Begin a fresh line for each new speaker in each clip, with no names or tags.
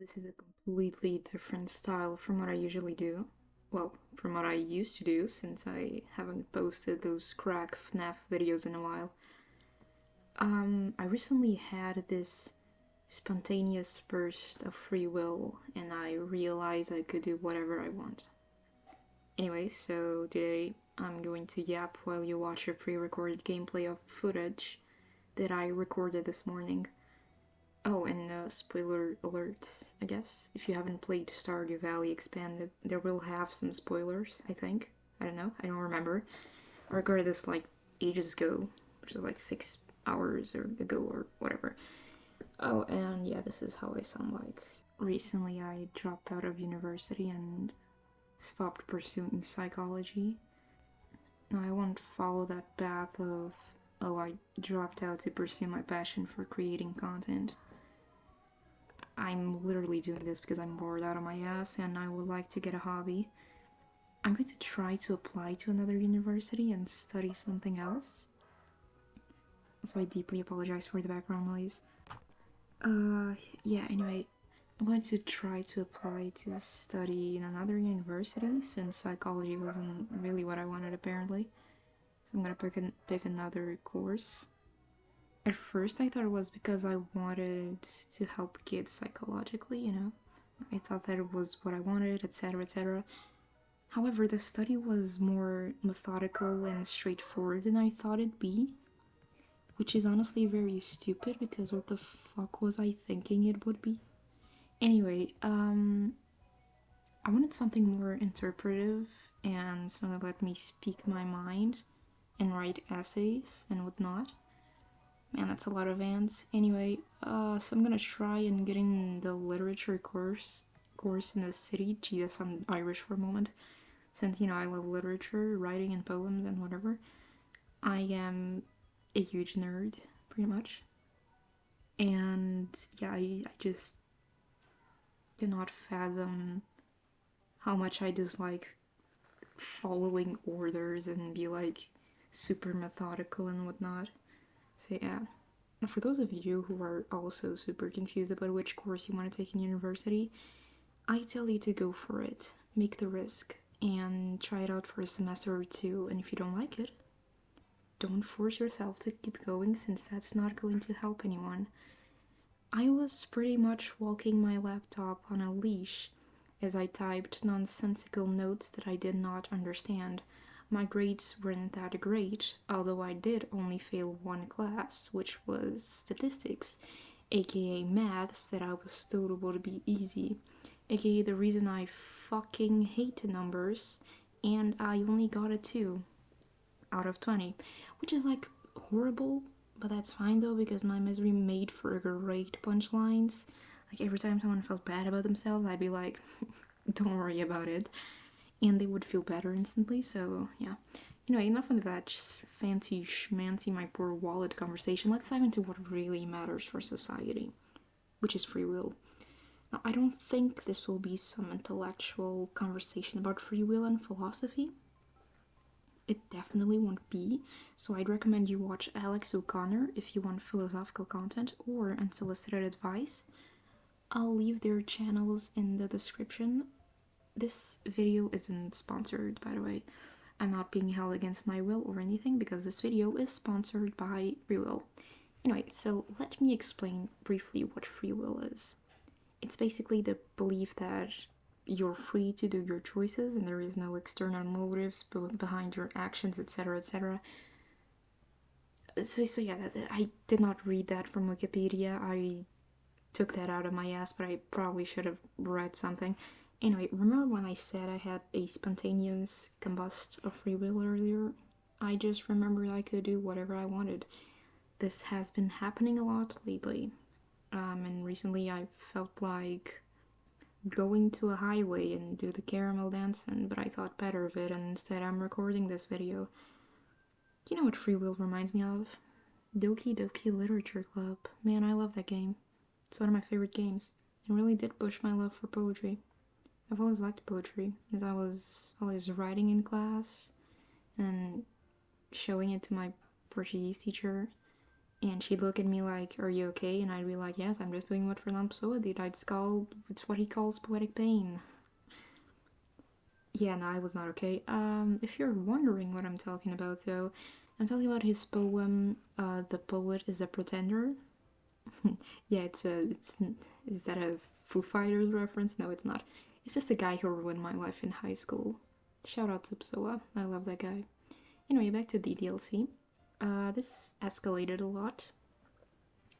This is a completely different style from what I usually do. Well, from what I used to do, since I haven't posted those crack FNAF videos in a while. I recently had this spontaneous burst of free will, and I realized I could do whatever I want. Anyway, so today I'm going to yap while you watch a pre-recorded gameplay of footage that I recorded this morning. Oh, and spoiler alerts, I guess. If you haven't played Stardew Valley Expanded, there will have some spoilers, I think. I don't know, I don't remember. I recorded this like ages ago, which is like 6 hours ago or whatever. Oh, and yeah, this is how I sound like. Recently I dropped out of university and stopped pursuing psychology. Now I won't follow that path of, oh, I dropped out to pursue my passion for creating content. I'm literally doing this because I'm bored out of my ass and I would like to get a hobby. I'm going to try to apply to another university and study something else. So I deeply apologize for the background noise. Yeah, anyway, I'm going to try to apply to study in another university since psychology wasn't really what I wanted apparently. So I'm gonna pick another course. At first I thought it was because I wanted to help kids psychologically, you know? I thought that it was what I wanted, etc, etc. However, the study was more methodical and straightforward than I thought it'd be. Which is honestly very stupid because what the fuck was I thinking it would be? Anyway, I wanted something more interpretive and something that let me speak my mind and write essays and whatnot. Man, that's a lot of ants. Anyway, so I'm gonna try and get in the literature course in the city. Jesus, I'm Irish for a moment. Since, you know, I love literature, writing and poems and whatever. I am a huge nerd, pretty much. And yeah, I just cannot fathom how much I dislike following orders and be like super methodical and whatnot. So yeah. For those of you who are also super confused about which course you want to take in university, I tell you to go for it, make the risk, and try it out for a semester or two, and if you don't like it, don't force yourself to keep going since that's not going to help anyone. I was pretty much walking my laptop on a leash as I typed nonsensical notes that I did not understand. My grades weren't that great, although I did only fail one class, which was statistics, aka maths that I was told would be easy, aka the reason I fucking hate numbers, and I only got a 2 out of 20, which is like horrible, but that's fine though because my misery made for great punchlines. Like every time someone felt bad about themselves, I'd be like, don't worry about it, and they would feel better instantly. So yeah. Anyway, enough of that fancy schmancy my poor wallet conversation. Let's dive into what really matters for society, which is free will. Now, I don't think this will be some intellectual conversation about free will and philosophy. It definitely won't be, so I'd recommend you watch Alex O'Connor if you want philosophical content, or Unsolicited Advice. I'll leave their channels in the description. This video isn't sponsored, by the way. I'm not being held against my will or anything because this video is sponsored by free will. Anyway, so let me explain briefly what free will is. It's basically the belief that you're free to do your choices and there is no external motives behind your actions, etc, etc. So yeah, I did not read that from Wikipedia. I took that out of my ass, but I probably should have read something. Anyway, remember when I said I had a spontaneous combust of free will earlier? I just remembered I could do whatever I wanted. This has been happening a lot lately. And recently I felt like going to a highway and do the caramel dancing, but I thought better of it and instead I'm recording this video. You know what free will reminds me of? Doki Literature Club. Man, I love that game. It's one of my favorite games. It really did push my love for poetry. I've always liked poetry, as I was always writing in class and showing it to my Portuguese teacher. And she'd look at me like, "Are you okay?" And I'd be like, "Yes, I'm just doing what Fernando Pessoa did. I'd scowl. It's what he calls poetic pain." Yeah, no, I was not okay. If you're wondering what I'm talking about, though, I'm talking about his poem, "The Poet is a Pretender." Yeah, is that a Foo Fighters reference? No, it's not. It's just a guy who ruined my life in high school. Shout out to Psoa. I love that guy. Anyway, back to DDLC. This escalated a lot.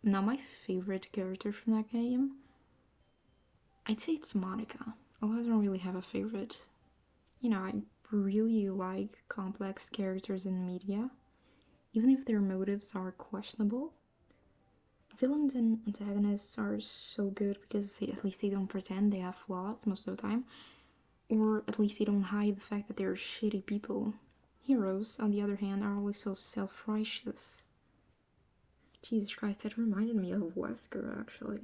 Now, my favorite character from that game, I'd say it's Monica. Although I don't really have a favorite. I really like complex characters in media, even if their motives are questionable. Villains and antagonists are so good because at least they don't pretend they have flaws most of the time, or at least they don't hide the fact that they're shitty people. Heroes, on the other hand, are always so self righteous. Jesus Christ, that reminded me of Wesker actually.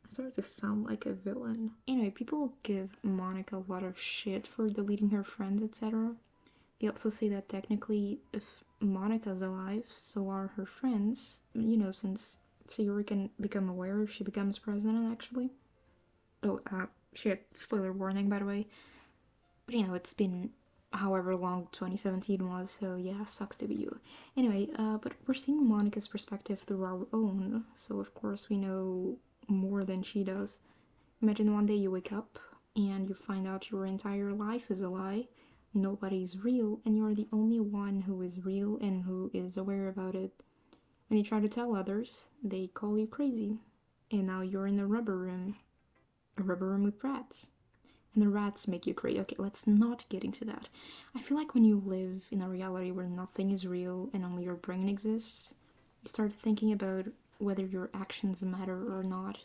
I started to sound like a villain. Anyway, people give Monica a lot of shit for deleting her friends, etc. They also say that technically, if Monica's alive, so are her friends. Since Sayori can become aware if she becomes president, actually. Oh, shit, spoiler warning, by the way. But it's been however long 2017 was, so yeah, sucks to be you. Anyway, but we're seeing Monica's perspective through our own, so of course we know more than she does. Imagine one day you wake up and you find out your entire life is a lie, nobody's real, and you're the only one who is real and who is aware about it. When you try to tell others, they call you crazy. And now you're in a rubber room with rats. And the rats make you crazy. Okay, let's not get into that. I feel like when you live in a reality where nothing is real and only your brain exists, you start thinking about whether your actions matter or not.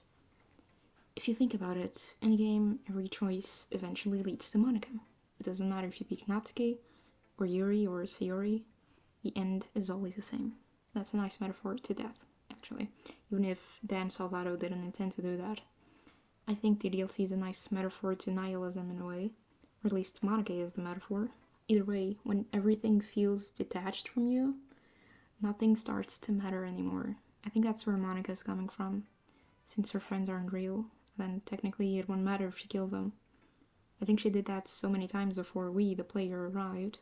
If you think about it, in a game, every choice eventually leads to Monica. It doesn't matter if you pick Natsuki, or Yuri, or Sayori, the end is always the same. That's a nice metaphor to death, actually, even if Dan Salvato didn't intend to do that. I think the DLC is a nice metaphor to nihilism in a way, or at least Monica is the metaphor. Either way, when everything feels detached from you, nothing starts to matter anymore. I think that's where Monica's coming from. Since her friends aren't real, then technically it won't matter if she killed them. I think she did that so many times before we, the player, arrived,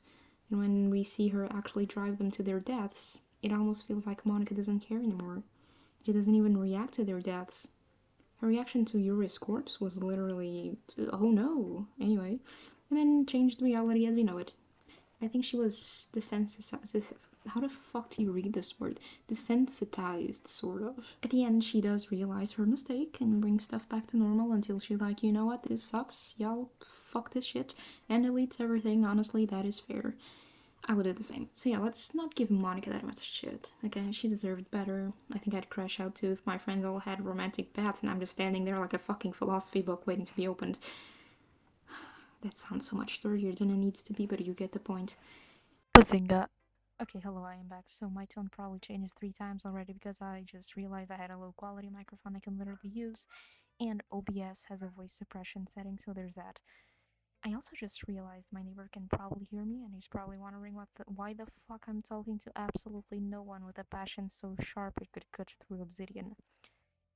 and when we see her actually drive them to their deaths, it almost feels like Monica doesn't care anymore. She doesn't even react to their deaths. Her reaction to Yuri's corpse was literally, "Oh no," anyway, and then changed reality as we know it. I think she was desensitized. How the fuck do you read this word? Desensitized, sort of. At the end, she does realize her mistake and bring stuff back to normal until she's like, "You know what, this sucks, y'all, fuck this shit," and deletes everything. Honestly, that is fair. I would do the same. So yeah, let's not give Monica that much shit. Okay, she deserved better. I think I'd crash out too if my friends all had romantic paths and I'm just standing there like a fucking philosophy book waiting to be opened. That sounds so much dirtier than it needs to be, but you get the point. Bazinga. Okay, hello, I am back. So my tone probably changed 3 times already because I just realized I had a low quality microphone I can literally use, and OBS has a voice suppression setting, so there's that. I also just realized my neighbor can probably hear me, and he's probably wondering why the fuck I'm talking to absolutely no one with a passion so sharp it could cut through obsidian.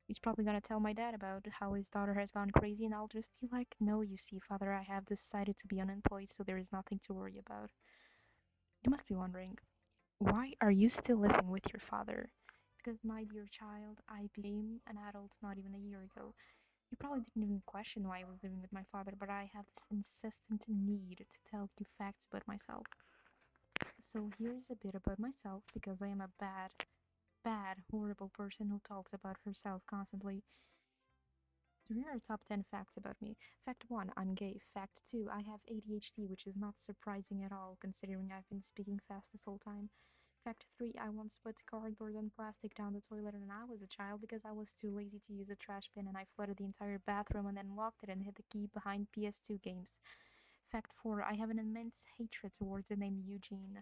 He's probably gonna tell my dad about how his daughter has gone crazy, and I'll just be like, "No, you see, father, I have decided to be unemployed, so there is nothing to worry about." You must be wondering, why are you still living with your father? Because, my dear child, I became an adult not even a year ago. You probably didn't even question why I was living with my father, but I have this insistent need to tell you facts about myself. So here's a bit about myself, because I am a bad, bad, horrible person who talks about herself constantly. So here are top 10 facts about me. Fact 1, I'm gay. Fact 2, I have ADHD, which is not surprising at all, considering I've been speaking fast this whole time. Fact 3, I once put cardboard and plastic down the toilet when I was a child because I was too lazy to use a trash bin, and I flooded the entire bathroom and then locked it and hid the key behind PS2 games. Fact 4, I have an immense hatred towards the name Eugene.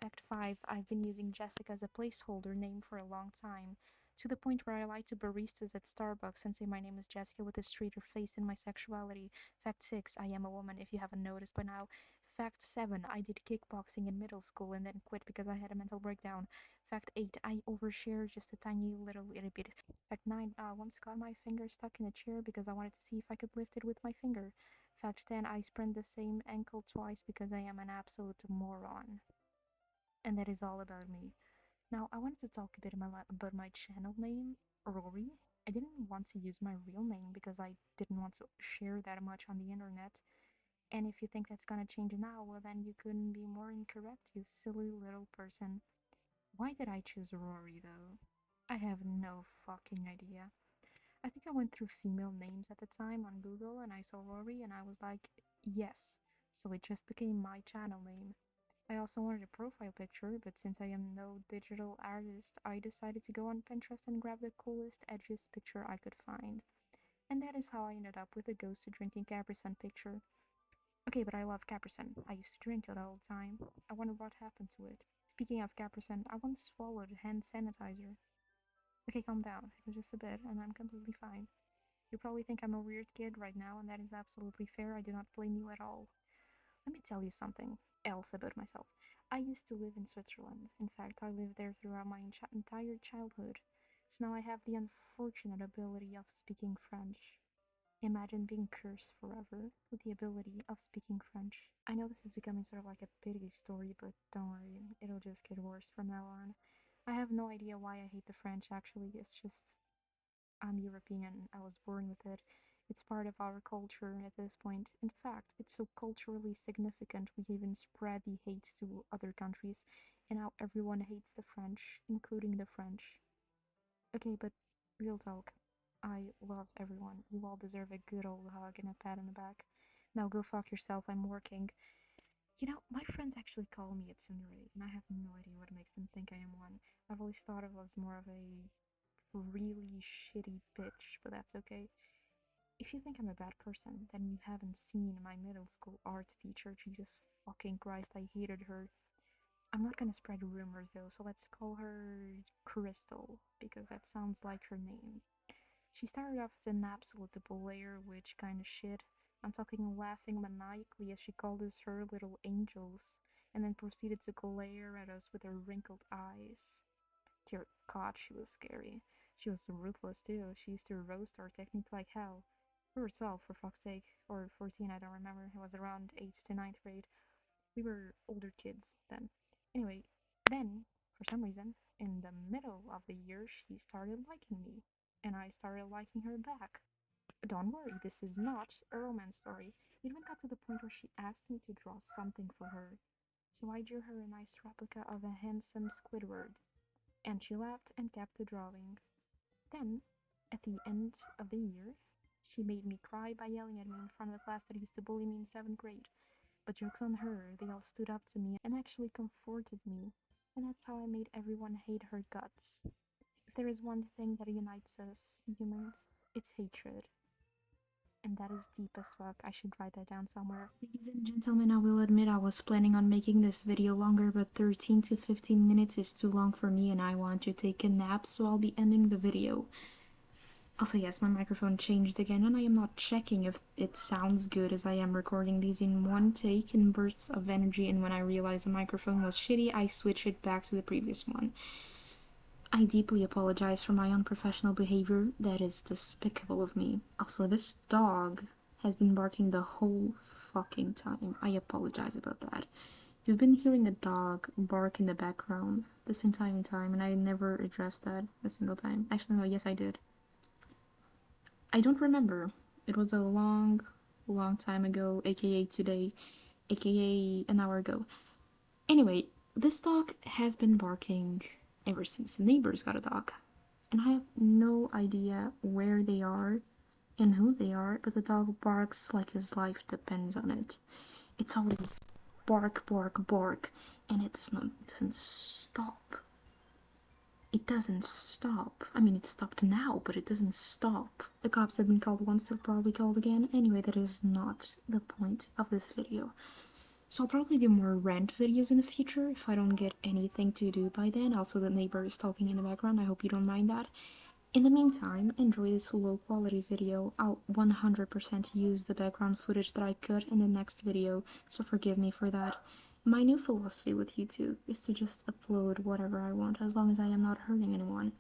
Fact 5, I've been using Jessica as a placeholder name for a long time, to the point where I lie to baristas at Starbucks and say my name is Jessica with a straighter face in my sexuality. Fact 6, I am a woman, if you haven't noticed by now. Fact 7, I did kickboxing in middle school and then quit because I had a mental breakdown. Fact 8, I overshared just a tiny little bit. Fact 9, I once got my finger stuck in a chair because I wanted to see if I could lift it with my finger. Fact 10, I sprained the same ankle twice because I am an absolute moron. And that is all about me. Now, I wanted to talk a bit about my channel name, Rory. I didn't want to use my real name because I didn't want to share that much on the internet. And if you think that's gonna change now, well then you couldn't be more incorrect, you silly little person. Why did I choose Rory though? I have no fucking idea. I think I went through female names at the time on Google and I saw Rory and I was like, yes. So it just became my channel name. I also wanted a profile picture, but since I am no digital artist, I decided to go on Pinterest and grab the coolest, edgiest picture I could find. And that is how I ended up with a ghost drinking Capri Sun picture. Okay, but I love Capri Sun. I used to drink it all the time. I wonder what happened to it. Speaking of Capri Sun, I once swallowed hand sanitizer. Okay, calm down. It was just a bit, and I'm completely fine. You probably think I'm a weird kid right now, and that is absolutely fair. I do not blame you at all. Let me tell you something else about myself. I used to live in Switzerland. In fact, I lived there throughout my entire childhood. So now I have the unfortunate ability of speaking French. Imagine being cursed forever with the ability of speaking French. I know this is becoming sort of like a pity story, but don't worry, it'll just get worse from now on. I have no idea why I hate the French actually, it's just I'm European, I was born with it. It's part of our culture at this point. In fact, it's so culturally significant we even spread the hate to other countries, and now everyone hates the French, including the French. Okay, but real talk. I love everyone. You all deserve a good old hug and a pat on the back. Now go fuck yourself, I'm working. You know, my friends actually call me a tsundere, and I have no idea what makes them think I am one. I've always thought of as more of a really shitty bitch, but that's okay. If you think I'm a bad person, then you haven't seen my middle school art teacher. Jesus fucking Christ, I hated her. I'm not gonna spread rumors though, so let's call her Crystal, because that sounds like her name. She started off as an absolute belayer witch kind of shit. I'm talking laughing maniacally as she called us her little angels, and then proceeded to glare at us with her wrinkled eyes. Dear God, she was scary. She was ruthless too. She used to roast our technique like hell. We were 12 for fuck's sake, or 14, I don't remember. It was around 8th to ninth grade. We were older kids then. Anyway, then, for some reason, in the middle of the year, she started liking me, and I started liking her back. Don't worry, this is not a romance story. It even got to the point where she asked me to draw something for her. So I drew her a nice replica of a handsome Squidward, and she laughed and kept the drawing. Then, at the end of the year, she made me cry by yelling at me in front of the class that used to bully me in 7th grade. But joke's on her, they all stood up to me and actually comforted me, and that's how I made everyone hate her guts. If there is one thing that unites us humans, it's hatred. And that is deep as fuck. I should write that down somewhere. Ladies and gentlemen, I will admit I was planning on making this video longer, but 13 to 15 minutes is too long for me and I want to take a nap, so I'll be ending the video. Also, yes, my microphone changed again, and I am not checking if it sounds good as I am recording these in one take in bursts of energy, and when I realized the microphone was shitty, I switched it back to the previous one. I deeply apologize for my unprofessional behavior. That is despicable of me. Also, this dog has been barking the whole fucking time. I apologize about that. You've been hearing a dog bark in the background this entire time, and I never addressed that a single time. Actually, no, yes, I did. I don't remember. It was a long, long time ago, aka today, aka an hour ago. Anyway, this dog has been barking ever since the neighbors got a dog. And I have no idea where they are and who they are, but the dog barks like his life depends on it. It's always bark, bark, bark, and it doesn't stop. It doesn't stop. I mean, it stopped now, but it doesn't stop. The cops have been called once, they'll probably called again. Anyway, that is not the point of this video. So I'll probably do more rant videos in the future if I don't get anything to do by then. Also, the neighbor is talking in the background. I hope you don't mind that. In the meantime, enjoy this low quality video. I'll 100% use the background footage that I could in the next video, so forgive me for that. My new philosophy with YouTube is to just upload whatever I want as long as I am not hurting anyone.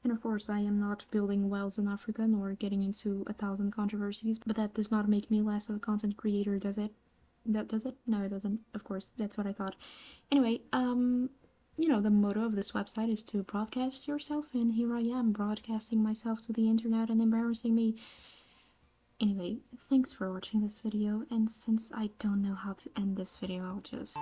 And of course, I am not building wells in Africa nor getting into 1,000 controversies, but that does not make me less of a content creator, does it? That does it? No, it doesn't. Of course, that's what I thought. Anyway, you know, the motto of this website is to broadcast yourself, and here I am broadcasting myself to the internet and embarrassing me. Anyway, thanks for watching this video, and since I don't know how to end this video, I'll just...